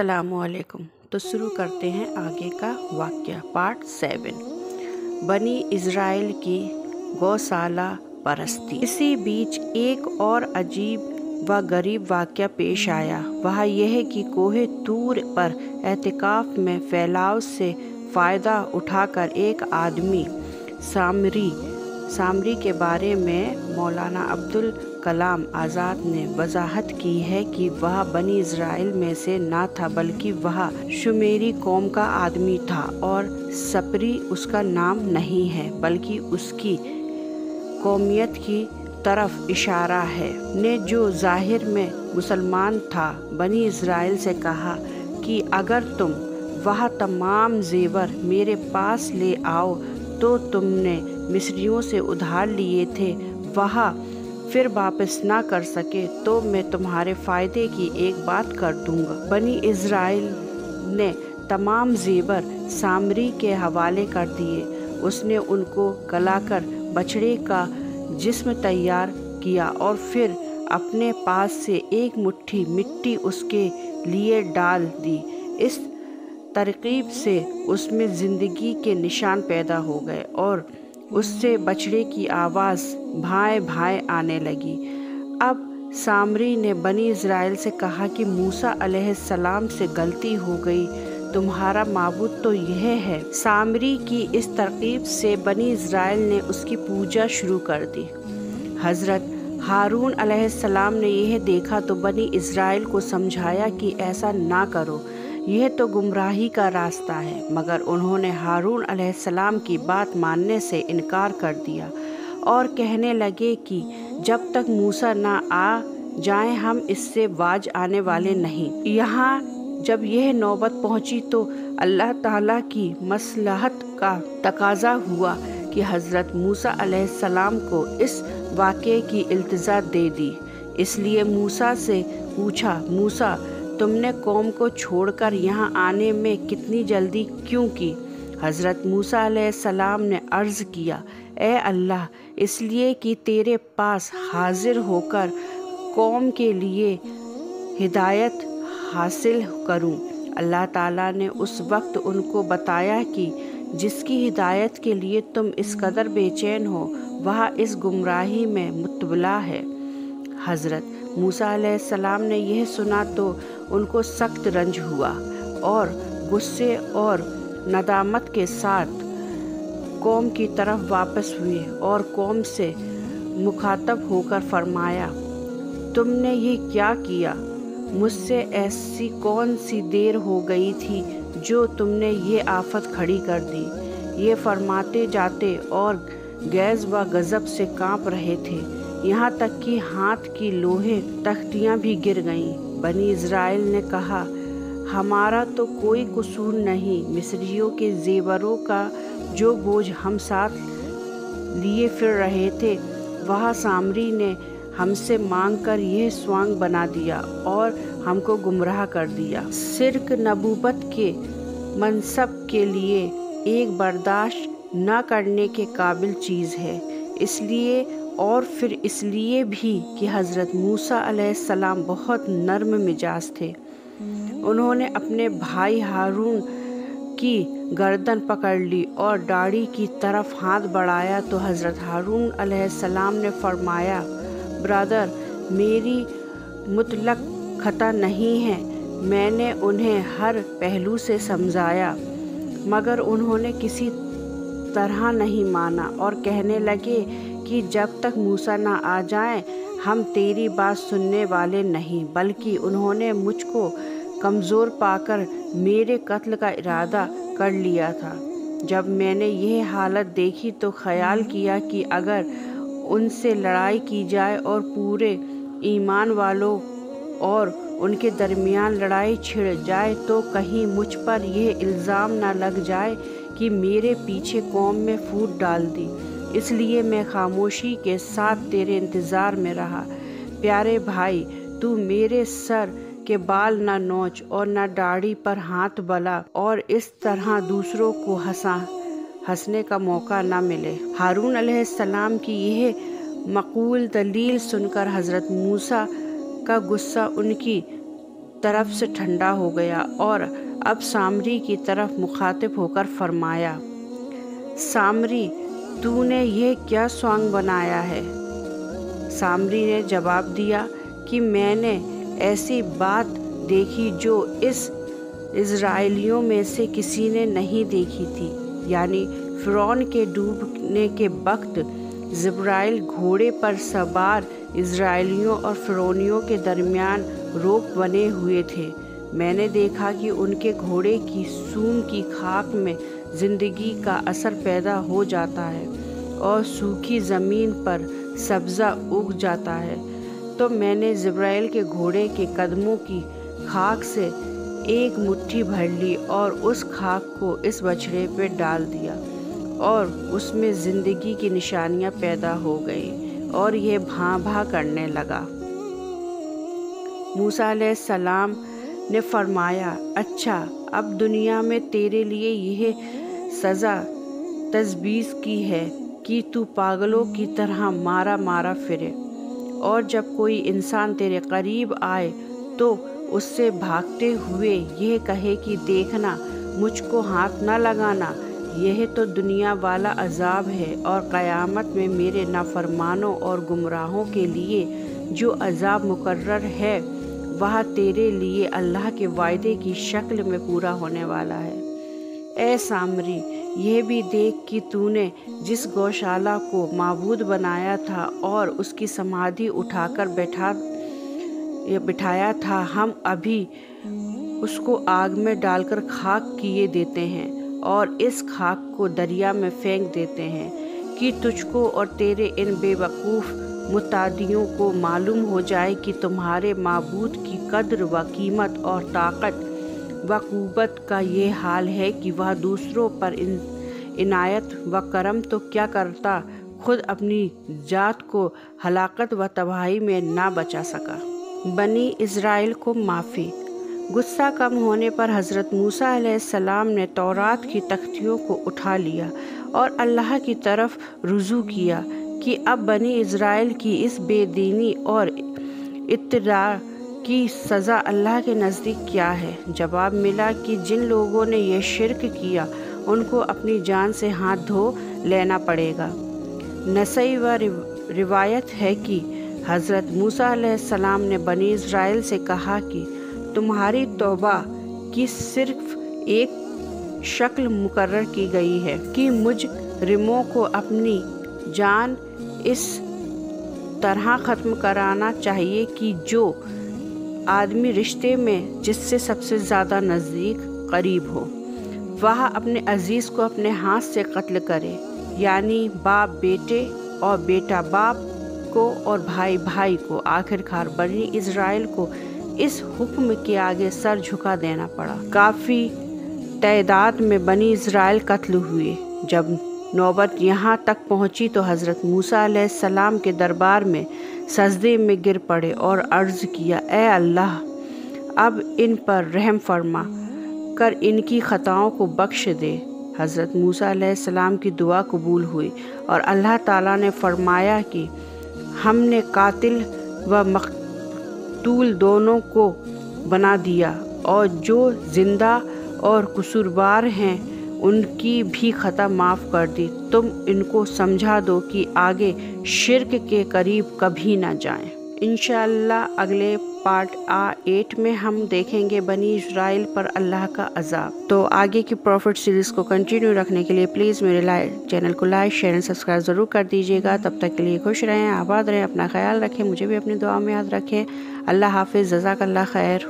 अस्सलामु अलैकुम। तो शुरू करते हैं आगे का वाक़या। पार्ट 7, बनी इज़राइल की गौशाला परस्ती। इसी बीच एक और अजीब व गरीब वाक़या पेश आया। वह यह कि कोहे तूर पर एतिकाफ़ में फैलाव से फ़ायदा उठाकर एक आदमी सामरी के बारे में मौलाना अब्दुल कलाम आज़ाद ने वजाहत की है कि वह बनी इज़राइल में से ना था, बल्कि वह शुमेरी कौम का आदमी था और सपरी उसका नाम नहीं है, बल्कि उसकी कौमियत की तरफ इशारा है। ने जो ज़ाहिर में मुसलमान था, बनी इज़राइल से कहा कि अगर तुम वह तमाम ज़ेवर मेरे पास ले आओ तो तुमने मिस्रियों से उधार लिए थे, वह फिर वापस ना कर सके तो मैं तुम्हारे फ़ायदे की एक बात कर दूंगा। बनी इज़राइल ने तमाम ज़ेवर सामरी के हवाले कर दिए। उसने उनको गलाकर बछड़े का जिस्म तैयार किया और फिर अपने पास से एक मुट्ठी मिट्टी उसके लिए डाल दी। इस तरकीब से उसमें ज़िंदगी के निशान पैदा हो गए और उससे बछड़े की आवाज़ भाए भाए आने लगी। अब सामरी ने बनी इज़राइल से कहा कि मूसा अलैहिस्सलाम से गलती हो गई, तुम्हारा माबूद तो यह है। सामरी की इस तरकीब से बनी इज़राइल ने उसकी पूजा शुरू कर दी। हज़रत हारून अलैहिस्सलाम ने यह देखा तो बनी इज़राइल को समझाया कि ऐसा ना करो, यह तो गुमराही का रास्ता है, मगर उन्होंने हारून अलैहिस्सलाम की बात मानने से इनकार कर दिया और कहने लगे कि जब तक मूसा ना आ जाए हम इससे बाज आने वाले नहीं। यहाँ जब यह नौबत पहुँची तो अल्लाह ताला की मसलहत का तकाजा हुआ कि हज़रत मूसा अलैहिस्सलाम को इस वाक़े की इल्तिजा दे दी। इसलिए मूसा से पूछा, मूसा तुमने कौम को छोड़कर यहाँ आने में कितनी जल्दी क्यों की? हज़रत मूसा अलैहिस्सलाम ने अर्ज़ किया, ए अल्लाह, इसलिए कि तेरे पास हाजिर होकर कौम के लिए हिदायत हासिल करूं। अल्लाह ताला ने उस वक्त उनको बताया कि जिसकी हिदायत के लिए तुम इस कदर बेचैन हो, वह इस गुमराही में मुब्तला है। हज़रत मूसा अलैहिस्सलाम ने यह सुना तो उनको सख्त रंज हुआ और गुस्से और नदामत के साथ कौम की तरफ वापस हुए और कौम से मुखातब होकर फरमाया, तुमने ये क्या किया? मुझसे ऐसी कौन सी देर हो गई थी जो तुमने ये आफत खड़ी कर दी? ये फरमाते जाते और गैज़ व गज़ब से कांप रहे थे, यहाँ तक कि हाथ की लोहे तख्तियाँ भी गिर गईं। बनी इज़राइल ने कहा, हमारा तो कोई कसूर नहीं, मिस्रियों के ज़ेवरों का जो बोझ हम साथ लिए फिर रहे थे, वह सामरी ने हमसे मांगकर यह स्वांग बना दिया और हमको गुमराह कर दिया। सिर्क नबूवत के मनसब के लिए एक बर्दाश्त न करने के काबिल चीज़ है। इसलिए और फिर इसलिए भी कि हज़रत मूसा अलैहिस्सलाम बहुत नर्म मिजाज थे। उन्होंने अपने भाई हारून की गर्दन पकड़ ली और दाढ़ी की तरफ हाथ बढ़ाया तो हज़रत हारून अलैहिस्सलाम ने फरमाया, ब्रदर, मेरी मुतलक खता नहीं है। मैंने उन्हें हर पहलू से समझाया, मगर उन्होंने किसी तरह नहीं माना और कहने लगे कि जब तक मूसा ना आ जाए हम तेरी बात सुनने वाले नहीं। बल्कि उन्होंने मुझको कमज़ोर पाकर मेरे कत्ल का इरादा कर लिया था। जब मैंने यह हालत देखी तो ख्याल किया कि अगर उनसे लड़ाई की जाए और पूरे ईमान वालों और उनके दरमियान लड़ाई छिड़ जाए तो कहीं मुझ पर यह इल्ज़ाम ना लग जाए कि मेरे पीछे कौम में फूट डाल दी। इसलिए मैं खामोशी के साथ तेरे इंतज़ार में रहा। प्यारे भाई, तू मेरे सर के बाल न नोच और न दाढ़ी पर हाथ बला और इस तरह दूसरों को हंसने का मौका न मिले। हारून अलैहिस्सलाम की यह मक़ूल दलील सुनकर हज़रत मूसा का गुस्सा उनकी طرف سے ٹھنڈا ہو گیا اور اب سامری کی طرف مخاطب ہو کر فرمایا، سامری، تو نے یہ کیا سونگ بنایا ہے؟ سامری نے جواب دیا کہ میں نے ایسی بات دیکھی جو اس اسرائیلیوں میں سے کسی نے نہیں دیکھی تھی، یعنی فرعون کے ڈوبنے کے وقت جبرائیل گھوڑے پر سوار اسرائیلیوں اور فرعونیوں کے درمیان روپ بنے ہوئے تھے۔ میں نے دیکھا کہ ان کے گھوڑے کی سونگ کی خاک میں زندگی کا اثر پیدا ہو جاتا ہے اور سوکھی زمین پر سبزہ اگ جاتا ہے۔ تو میں نے جبرائیل کے گھوڑے کے قدموں کی خاک سے ایک مٹھی بھر لی اور اس خاک کو اس بچھڑے پہ ڈال دیا اور اس میں زندگی کی نشانیاں پیدا ہو گئیں اور یہ بھاں بھاں کرنے لگا۔ موسیٰ علیہ السلام نے فرمایا، اچھا، اب دنیا میں تیرے لیے یہ سزا تجویز کی ہے کہ تو پاگلوں کی طرح مارا مارا پھرے، اور جب کوئی انسان تیرے قریب آئے تو اس سے بھاگتے ہوئے یہ کہے کہ دیکھنا، مجھ کو ہاتھ نہ لگانا، یہ تو دنیا والا عذاب ہے، اور قیامت میں میرے نافرمانوں اور گمراہوں کے لیے جو عذاب مقرر ہے وہ تیرے لیے اللہ کے وعدے کی شکل میں پورا ہونے والا ہے۔ اے سامری، یہ بھی دیکھ کہ تو نے جس گوشالہ کو معبود بنایا تھا اور اس کی سمادھی اٹھا کر بٹھایا تھا، ہم ابھی اس کو آگ میں ڈال کر خاک کیے دیتے ہیں اور اس خاک کو دریا میں پھینک دیتے ہیں کہ تجھ کو اور تیرے ان بے وقوف متعدیوں کو معلوم ہو جائے کہ تمہارے معبود کی قدر و قیمت اور طاقت و قوت کا یہ حال ہے کہ وہ دوسروں پر عنایت و کرم تو کیا کرتا، خود اپنی ذات کو ہلاکت و تباہی میں نہ بچا سکا۔ بنی اسرائیل کو معافی۔ غصہ کم ہونے پر حضرت موسیٰ علیہ السلام نے تورات کی تختیوں کو اٹھا لیا اور اللہ کی طرف رجوع کیا کہ اب بنی اسرائیل کی اس بے دینی اور ابتداع کی سزا اللہ کے نزدیک کیا ہے؟ جواب ملا کہ جن لوگوں نے یہ شرک کیا ان کو اپنی جان سے ہاتھ دھو لینا پڑے گا۔ نسائی و روایت ہے کہ حضرت موسیٰ علیہ السلام نے بنی اسرائیل سے کہا کہ تمہاری توبہ کی صرف ایک شکل مقرر کی گئی ہے کہ مجرموں کو اپنی جان اس طرح ختم کرانا چاہیے کہ جو آدمی رشتے میں جس سے سب سے زیادہ نزدیک قریب ہو وہ اپنے عزیز کو اپنے ہاتھ سے قتل کرے، یعنی باپ بیٹے اور بیٹا باپ کو اور بھائی بھائی کو۔ آخرکار بنی اسرائیل کو اس حکم کے آگے سر جھکا دینا پڑا۔ کافی تعداد میں بنی اسرائیل قتل ہوئے۔ جب نوبت یہاں تک پہنچی تو حضرت موسیٰ علیہ السلام کے دربار میں سجدے میں گر پڑے اور عرض کیا، اے اللہ، اب ان پر رحم فرما کر ان کی خطاؤں کو بخش دے۔ حضرت موسیٰ علیہ السلام کی دعا قبول ہوئی اور اللہ تعالیٰ نے فرمایا کہ ہم نے قاتل و مقتول دونوں کو بنا دیا اور جو زندہ اور قصوروار ہیں ان کی بھی خطا معاف کر دی۔ تم ان کو سمجھا دو کہ آگے شرک کے قریب کبھی نہ جائیں۔ انشاءاللہ اگلے پارٹ 8 میں ہم دیکھیں گے بنی اسرائیل پر اللہ کا عذاب۔ تو آگے کی پروفٹ سیریز کو کنٹینیو رکھنے کے لیے پلیز میرے چینل کو لائک شیئر اور سبسکرائب ضرور کر دیجیے گا۔ تب تک کے لیے خوش رہیں، آباد رہیں، اپنا خیال رکھیں، مجھے بھی اپنی دعا میں یاد رکھیں۔ اللہ حافظ، جزاک اللہ خیر۔